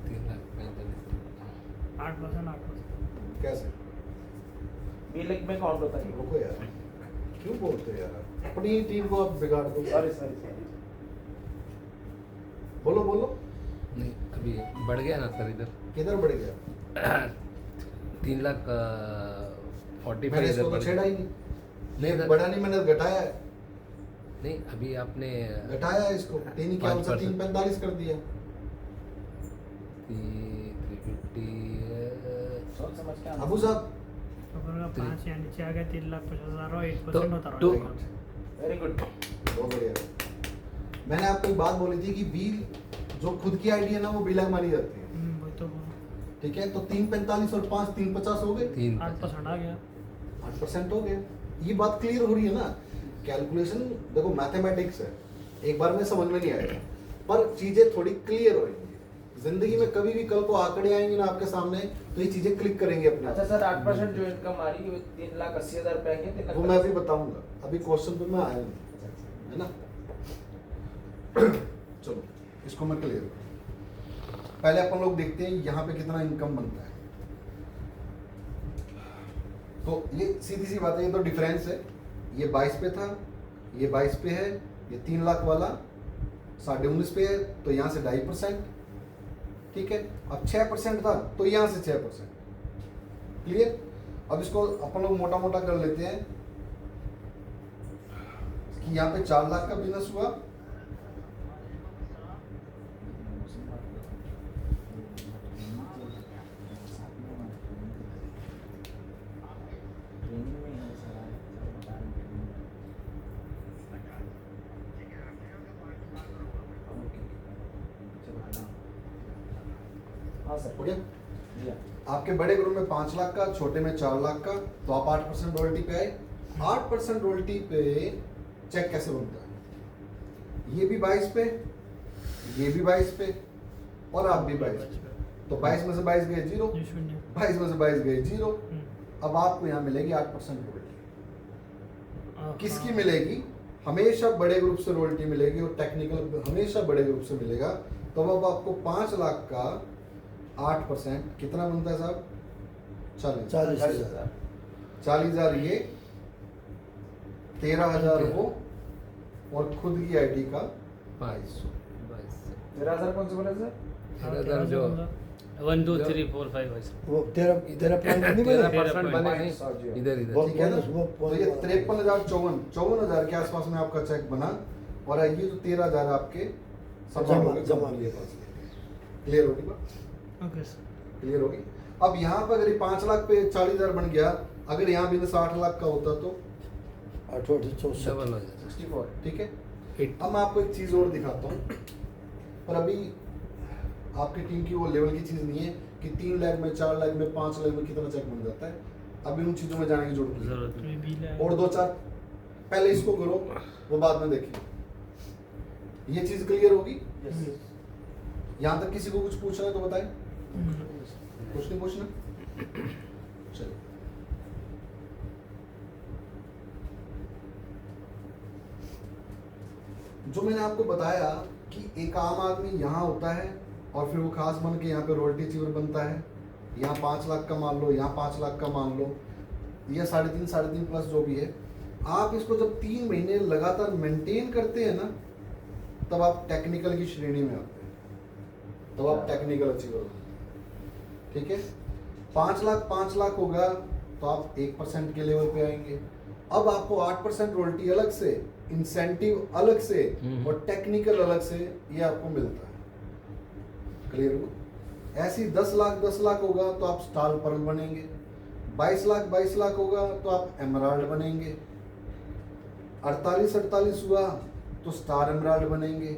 3,45,000 8%। कैसे? B-Leg में काउंट होता है। रुको यार, क्यों बोलते हो यार? अपनी टीम को आप बिगाड़ दो। Sorry sorry sorry. बोलो बोलो, नहीं अभी बढ़ गया ना सर इधर। किधर बढ़ गया? 3,45,000 मैंने इसको तो छेड़ा ही नहीं। नहीं सर, बढ़ा नहीं, मैंने घटाया है। नहीं अभी आपने घटाया है इसको। 3 क्या उनसे 3,45 कर दिया। 350 सोच समझ के आना। अबू साहब अगर का 5 या नीचे आ गया 3,50,000 और 8% तो होता टू- रहेगा। Very good. बहुत बढ़िया। मैंने आपको एक बात बोली थी कि बी जो खुद की आईडी है ना वो बी लैग मानी जाती है, वही तो ठीक है। तो 345 और 5 350 हो गए, 8% आ गया। 8% हो गया। ये बात क्लियर हो रही है ना। कैलकुलेशन देखो मैथमेटिक्स है, एक बार में समझ में नहीं आएगा, पर चीजें थोड़ी क्लियर होंगी। जिंदगी में कभी भी कल को आंकड़े आएंगे ना आपके सामने तो ये चीजें क्लिक करेंगे अपने आप। अच्छा सर 8% जो इनकम आ रही है 3,80,000 रुपए आएंगे 3,50,000 वो मैं अभी बताऊंगा, अभी क्वेश्चन पे मैं आया नहीं, है ना। चलो इसको मैं क्लियर करूं। पहले अपन लोग देखते हैं यहाँ पे कितना इनकम बनता है। तो ये सीधी सी बात है, ये तो डिफरेंस है। ये 22 पे था, ये 22 पे है, ये 3 लाख वाला 19.5 पे है, तो यहाँ से 2.5%, ठीक है। अब 6% था तो यहाँ से 6%, क्लियर। अब इसको अपन लोग मोटा मोटा कर लेते हैं कि यहाँ पे 4 लाख का बिजनेस हुआ, हाँ सर हो गया। जी हाँ। आपके बड़े ग्रुप में 5 लाख का, छोटे में 4 लाख का, तो आप 8% रॉयल्टी पे आए। 8% रॉयल्टी पे चेक कैसे बनता है? ये भी 22 पे, ये भी 22 पे, और आप भी 22 पे। तो 22 में से 22 गए 0, ये शून्य। 22 में से 22 गए 0। हम्म। अब आपको यहाँ मिलेगी 8% रॉयल्टी। हाँ। किसकी मिलेगी? हमेशा बड़े ग्रुप से रॉयल्टी मिलेगी, और टेक्निकल हमेशा बड़े ग्रुप से मिलेगा। तो अब आपको 5 लाख का 8% कितना बनता है साहब? 40,000। 40,000 ये, 13,000 वो, और खुद की आईडी का 500 जरा सर कौन से बोले सर? 13,000 जो 1 2 3 4 5 ऐसे। वो तेरा पॉइंट नहीं बना? 13% बने नहीं, जी। इधर इधर बहुत ठीक है ना। बोनस, वो तो ये 53,054 के आसपास में आपका चेक बना, और ये जो 13,000 आपके जमा। क्लियर होगी बात? Okay sir. क्लियर होगी। अब यहाँ पर अगर ये 5 लाख पे 40,000 बन गया, अगर यहाँ बिजनेस 8 लाख का होता तो 8,64 डबल हो जाता 64। ठीक है। है। अब मैं आपको एक चीज और दिखाता हूँ, पर अभी आपकी टीम की वो लेवल की चीज नहीं है कि 3 लाख में, 4 लाख में, 5 लाख में कितना चेक बन जाता है। अभी उन चीजों में जाने की जरूरत नहीं है। जरूरत नहीं। ये बिल है। और 2-4 पहले इसको करो, वो बाद में देखिए। ये चीज क्लियर होगी। यस। यहाँ तक किसी को कुछ पूछना है तो बताएं। हम्म। कुछ नहीं पूछना? चलिए। जो मैंने आपको बताया कि एक आम आदमी यहाँ होता है, और फिर वो खास बन के यहाँ पे रॉयल्टी अचीवर बनता है। यहाँ 5 लाख का मान लो, यहाँ 5 लाख का मान लो, या 3.5 प्लस जो भी है। आप इसको जब 3 महीने लगातार मेंटेन करते हैं ना, तब आप टेक्निकल की श्रेणी में आते हैं, तब आप टेक्निकल अचीवर हो। ठीक है। 5 लाख होगा तो आप 1% के लेवल पे आएंगे। अब आपको 8% रॉयल्टी अलग से, इंसेंटिव अलग से, और टेक्निकल अलग से, ये आपको मिलता है। क्लियर हो? ऐसे ही 10 लाख होगा तो आप स्टार पर्ल बनेंगे। 22 लाख होगा तो आप एमराल्ड बनेंगे। 48 हुआ तो स्टार एमराल्ड बनेंगे।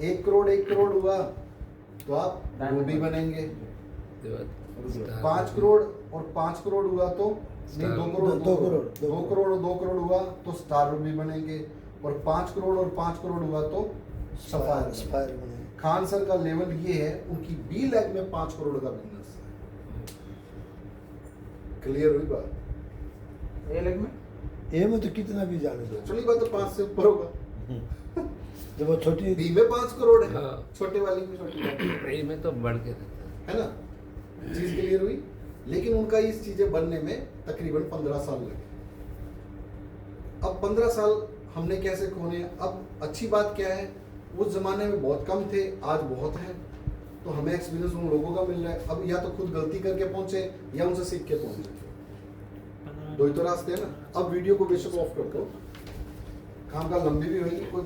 1 करोड़ हुआ तो आप रूबी बनेंगे। 5 करोड़ और 5 करोड़ हुआ तो नहीं, 2 करोड़ 2 करोड़ 2 करोड़ और 2 करोड़ हुआ तो स्टार रूबी बनेंगे। और 5 करोड़ और 5 करोड़ हुआ तो सफायर। स्पायर बने। खान सर का लेवल ये है, उनकी बी लैग में 5 करोड़ का बिजनेस है। क्लियर हुई बात? ए लेग में ए में तो कितना भी जाने दो, चलिए बात तो 5 से ऊपर होगा। जब वो छोटी बी में 5 करोड़ है, हाँ। छोटे वाली में छोटी बात है। ए में तो बढ़ के रहता है ना। चीज क्लियर हुई। लेकिन उनका इस चीजें बनने में तकरीबन 15 साल लगे। अब 15 साल हमने कैसे खोने? अब अच्छी बात क्या है, उस जमाने में बहुत कम थे, आज बहुत है, तो हमें एक्सपीरियंस उन लोगों का मिल रहा है। अब या तो खुद गलती करके पहुंचे या उनसे सीख के पहुंचे, 2 ही तो रास्ते हैं ना। अब वीडियो को बेशक ऑफ कर दो, काम का लंबी भी होगी, कोई